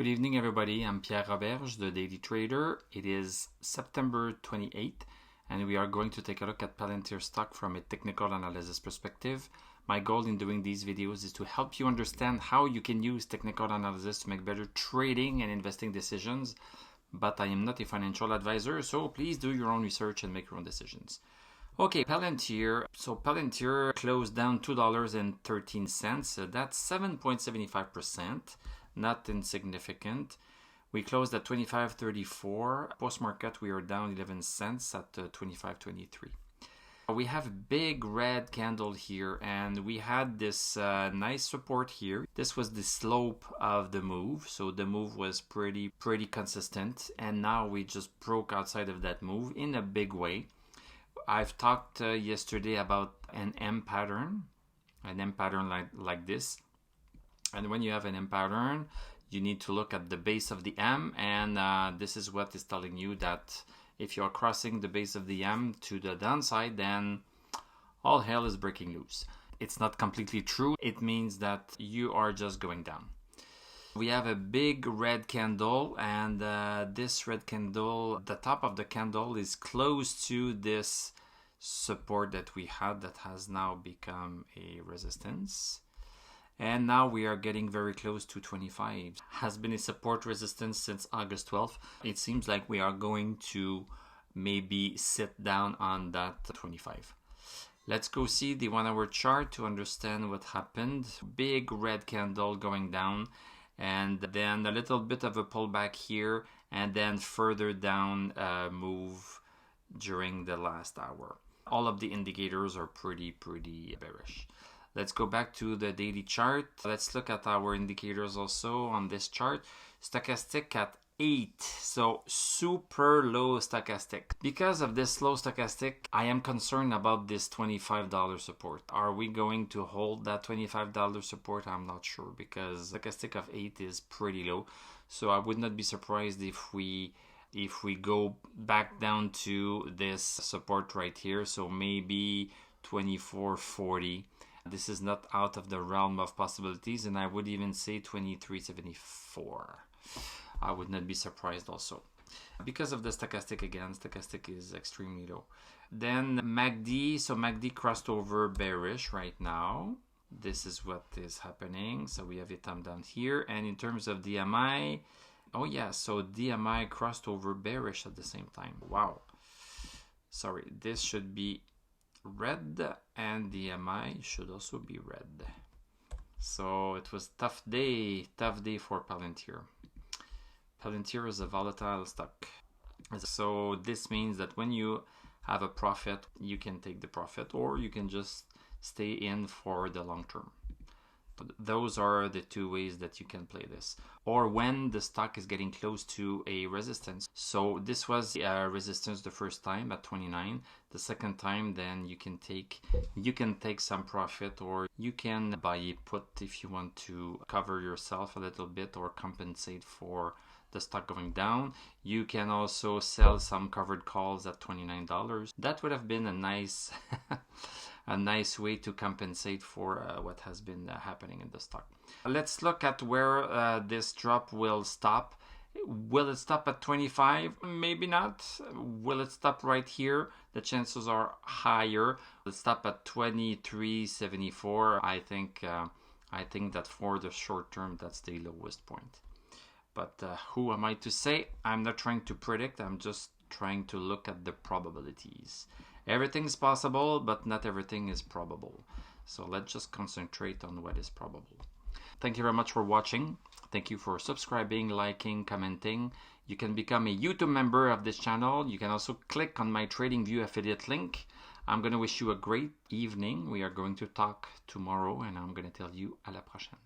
Good evening, everybody. I'm Pierre Roberge, the Daily Trader. It is September 28th, and we are going to take a look at Palantir stock from a technical analysis perspective. My goal in doing these videos is to help you understand how you can use technical analysis to make better trading and investing decisions. But I am not a financial advisor, so please do your own research and make your own decisions. Okay, Palantir. So Palantir closed down $2.13. That's 7.75%. Not insignificant. We closed at 25.34. Post-market, we are down 11 cents at 25.23. We have a big red candle here, and we had this nice support here. This was the slope of the move, so the move was pretty consistent, and now we just broke outside of that move in a big way. I've talked yesterday about an M pattern like this. And when you have an M pattern, you need to look at the base of the M, and this is what is telling you that if you are crossing the base of the M to the downside, then all hell is breaking loose. It's not completely true. It means that you are just going down. We have a big red candle, and this red candle, the top of the candle is close to this support that we had that has now become a resistance. And now we are getting very close to 25. Has been a support resistance since August 12th. It seems like we are going to maybe sit down on that 25. Let's go see the 1 hour chart to understand what happened. Big red candle going down, and then a little bit of a pullback here, and then further down move during the last hour. All of the indicators are pretty bearish. Let's go back to the daily chart. Let's look at our indicators also on this chart. Stochastic at 8, so super low stochastic. Because of this low stochastic, I am concerned about this $25 support. Are we going to hold that $25 support? I'm not sure, because stochastic of 8 is pretty low. So I would not be surprised if we go back down to this support right here. So maybe 24.40. This is not out of the realm of possibilities, and I would even say 23.74. I would not be surprised also. Because of the stochastic again, stochastic is extremely low. Then MACD, so MACD crossed over bearish right now. This is what is happening. So we have a thumb down here. And in terms of DMI, oh yeah, so DMI crossed over bearish at the same time. Wow. Sorry, this should be red, and DMI should also be red. So it was tough day for Palantir. Palantir is a volatile stock. So this means that when you have a profit, you can take the profit, or you can just stay in for the long term. Those are the two ways that you can play this. Or when the stock is getting close to a resistance. So this was a resistance the first time at 29. The second time, then you can take some profit, or you can buy a put if you want to cover yourself a little bit or compensate for the stock going down. You can also sell some covered calls at $29. That would have been a nice a nice way to compensate for what has been happening in the stock. Let's look at where this drop will stop. Will it stop at 25? Maybe not. Will it stop right here? The chances are higher. Will it stop at 23.74? I think that for the short term, that's the lowest point. But who am I to say? I'm not trying to predict. I'm just trying to look at the probabilities. Everything is possible, but not everything is probable. So let's just concentrate on what is probable. Thank you very much for watching. Thank you for subscribing, liking, commenting. You can become a YouTube member of this channel. You can also click on my TradingView affiliate link. I'm going to wish you a great evening. We are going to talk tomorrow, and I'm going to tell you à la prochaine.